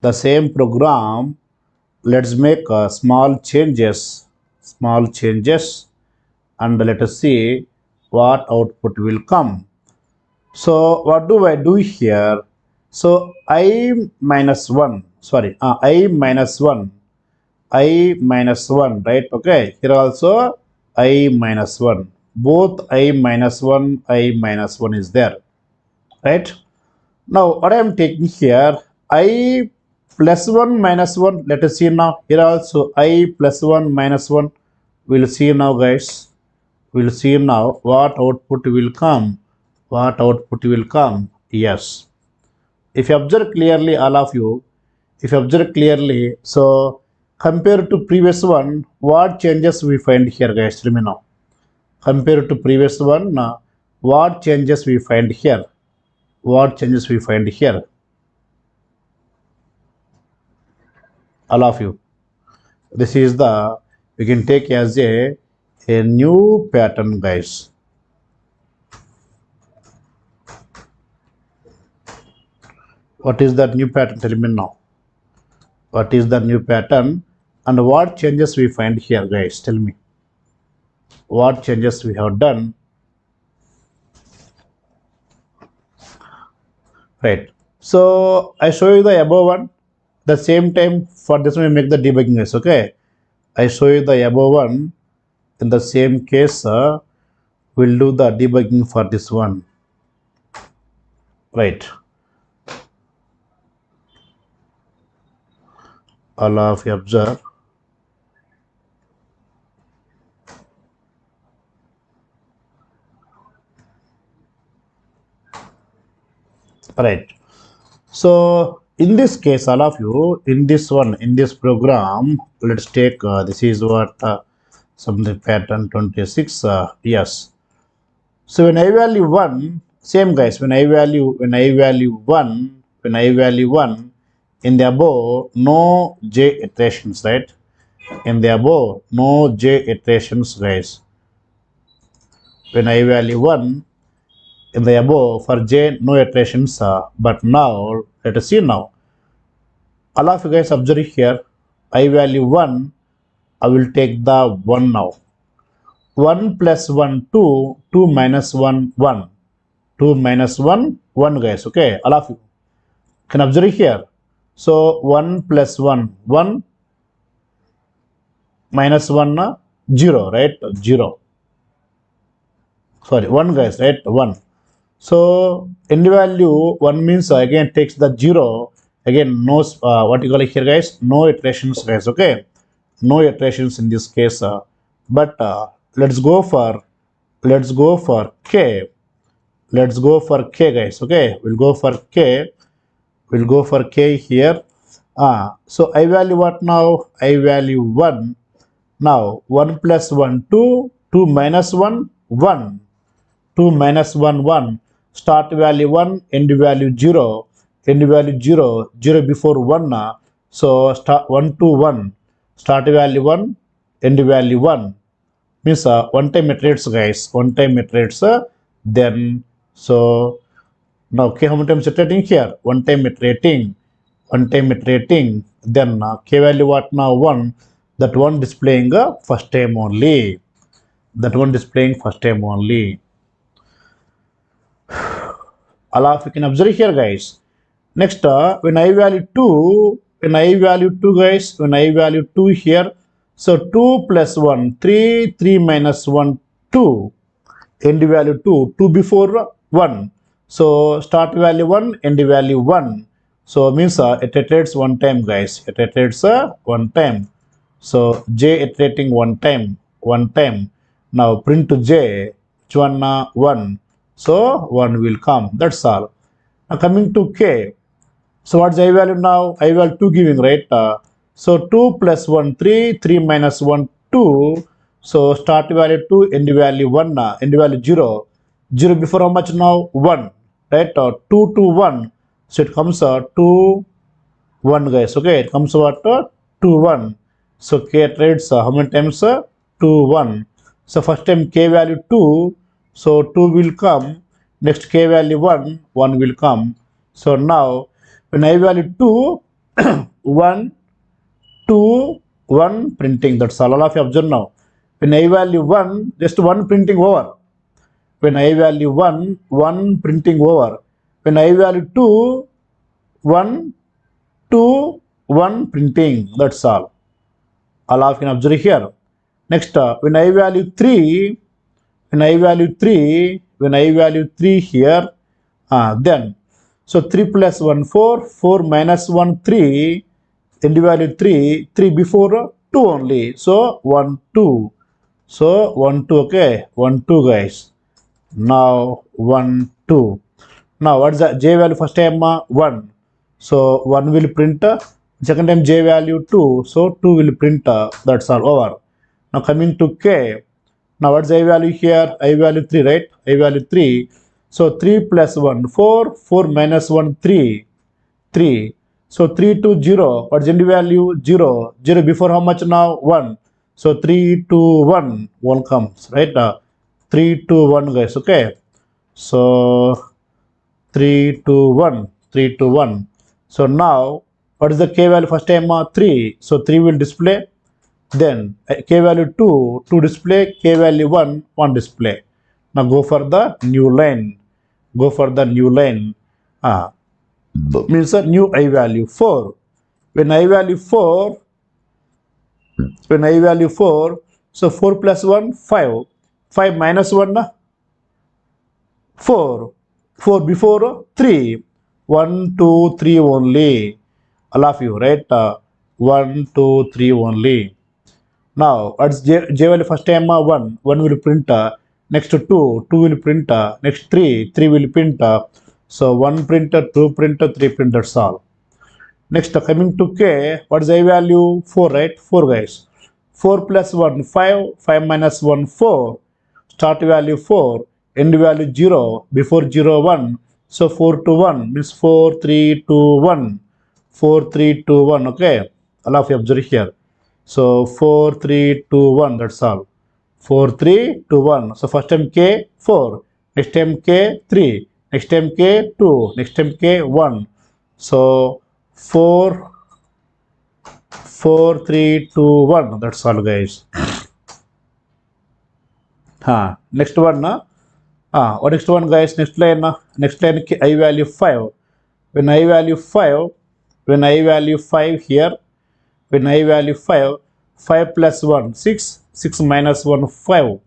the same program, let's make small changes, and let us see what output will come. So what do I do here? So I minus 1, sorry, I minus 1, right? Okay, here also I minus 1, both I minus 1, I minus 1 is there, right? Now what I am taking here, I plus 1 minus 1, let us see now. Here also I plus 1 minus 1, we'll see now guys, we'll see now what output will come, yes. If you observe clearly, all of you, if you observe clearly, so compared to previous one, what changes we find here guys, let me know. Compared to previous one, what changes we find here, all of you. This is the, we can take as a new pattern guys. What is that new pattern, tell me now. What is the new pattern and what changes we find here guys, tell me. What changes we have done, right? So I show you the above one, the same time for this one we make the debugging guys, okay? I show you the above one, in the same case we'll do the debugging for this one, right? All of you observe. Right. So in this case, all of you, in this one, in this program, let's take this is what something pattern 26. Yes. So when I value 1, same guys, when I value 1, in the above, no j iterations, right? In the above, no j iterations, guys. When I value 1, in the above, for j, no iterations, but now, let us see now. All of you guys observe here, I value 1, I will take the 1 now. 1 plus 1, 2, 2 minus 1, 1. 2 minus 1, 1 guys, okay, all of you can observe here. So 1 plus 1, 1 minus 1, 0, right? 0. Sorry, 1 guys, right? 1. So in the value 1 means again takes the 0, again no, what you call it here guys, no iterations guys, okay? No iterations in this case, but let's go for k. Let's go for k guys, okay? We'll go for k here. So I value what now? I value 1. Now 1 plus 1, 2, 2 minus 1, 1. 2 minus 1, 1. Start value 1, end value 0. End value 0, 0 before 1. So start 1 to 1. Start value 1, end value 1. Means one time iterates guys. One time iterates. Then so now k how many times iterating here? One time iterating. One time iterating. Then k value what now? 1. That one displaying first time only. That one displaying first time only. All of you can observe here guys. Next when I value 2, guys, when I value 2 here, so 2 plus 1, 3, 3 minus 1, 2, end value 2, 2 before 1. So start value 1, end value 1. So means it iterates one time guys, it iterates one time. So j iterating one time. Now print to j, which one? 1. So 1 will come, that's all. Now coming to k. So what's I value now? I value 2 giving, right? So 2 plus 1, 3, 3 minus 1, 2. So start value 2, end value 1, end value 0. 0 before how much now? 1, right? 2 to 1. So it comes 2, 1 guys, okay? It comes what? 2, 1. So k iterates how many times? 2, 1. So first time k value 2. So 2 will come. Next k value 1, 1 will come. So now when I value 2, 1, 2, 1 printing. That's all of you observe now. When I value 1, just 1 printing over. When I value 1, 1 printing over. When I value 2, 1, 2, 1 printing. That's all. All of you can observe here. Next, when I value 3, when I value 3 here, then, so 3 plus 1, 4, 4 minus 1, 3, and the value 3 before 2 only. So 1, 2. So 1, 2, okay, 1, 2 guys. Now 1, 2. Now what's the J value first time? 1. So 1 will print. Second time J value 2. So 2 will print. That's all over. Now coming to K. Now what's I value here? I value 3, right? I value 3. So 3 plus 1, 4. 4 minus 1, 3. 3. So 3 to 0. What's the value? 0. 0 before how much now? 1. So 3 to 1. 1 comes, right? 3 to 1 guys, okay? So 3 to 1. 3 to 1. So now, what is the K value first time? 3. So 3 will display. Then K value 2 display, K value 1 display. Now go for the new line. Go for the new line. Means a new I value 4. When I value 4, so 4 plus 1, 5. 5 minus 1, 4. 4 before 3. 1, 2, 3 only. All of you, right? 1, 2, 3 only. Now, what's J value first time? 1 will print. Next 2 will print. Next 3 will print. So 1 printer, 2 printer, 3 printers all. Next coming to K, what is I value? 4, right? 4 guys. 4 plus 1, 5. 5 minus 1, 4. Start value 4. End value 0. Before 0, 1. So 4 to 1 means 4, 3, 2, 1. 4, 3, 2, 1. Okay. All of you observe here. So 4, 3, 2, 1. That's all. 4, 3, 2, 1. So first time K 4. Next time K 3. Next time K 2. Next time K 1. So 4, 4, 3, 2, 1. That's all guys. Next one. What next one guys? Next line. Next line I value 5. When I value 5, here, when I value 5, 5 plus 1, 6, 6 minus 1, 5.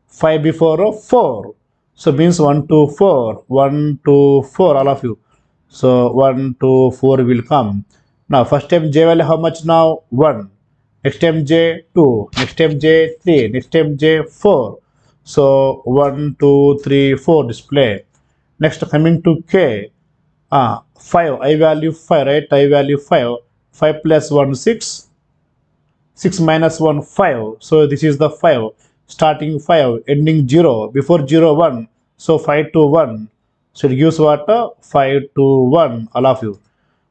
5 before 4. So means 1, 2, 4. 1, 2, 4, all of you. So 1, 2, 4 will come. Now first time J value how much now? 1. Next time J 2. Next time J 3. Next time J 4. So 1, 2, 3, 4 display. Next coming to K. 5. I value 5, right? I value 5. 5 plus 1, 6. 6 minus 1, 5. So this is the 5. Starting 5, ending 0. Before 0, 1. So 5 to 1. So it gives what? 5 to 1. All of you.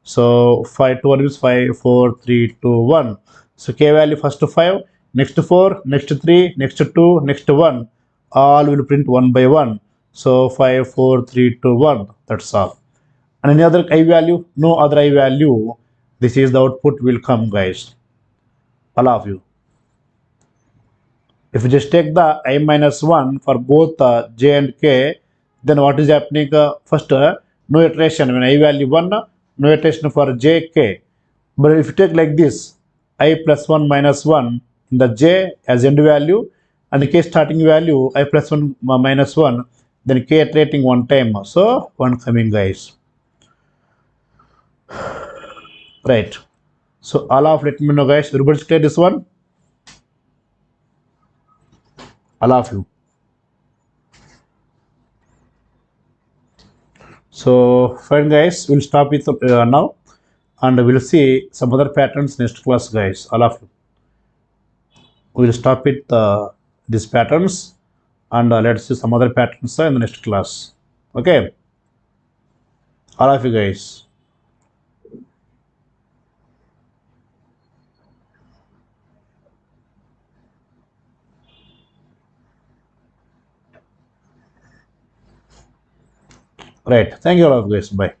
So 5 to 1 is 5, 4, 3, 2, 1. So K value first 5. Next 4. Next 3. Next 2. Next 1. All will print 1 by 1. So 5, 4, 3, 2, 1. That's all. And any other I value? No other I value. This is the output will come guys. All of you. If you just take the I minus 1 for both J and K, then what is happening? First, no iteration. When I value 1, no iteration for J, K. But if you take like this, I plus 1 minus 1 in the J as end value and the K starting value, I plus 1 minus 1, then K iterating one time. So 1 coming guys. Right. So all of let me know guys. Everybody clear this one? All of you. So fine guys, we'll stop with now and we'll see some other patterns next class guys. All of you. We'll stop with these patterns and let's see some other patterns in the next class. Okay. All of you guys. Right. Thank you all of you guys. Bye.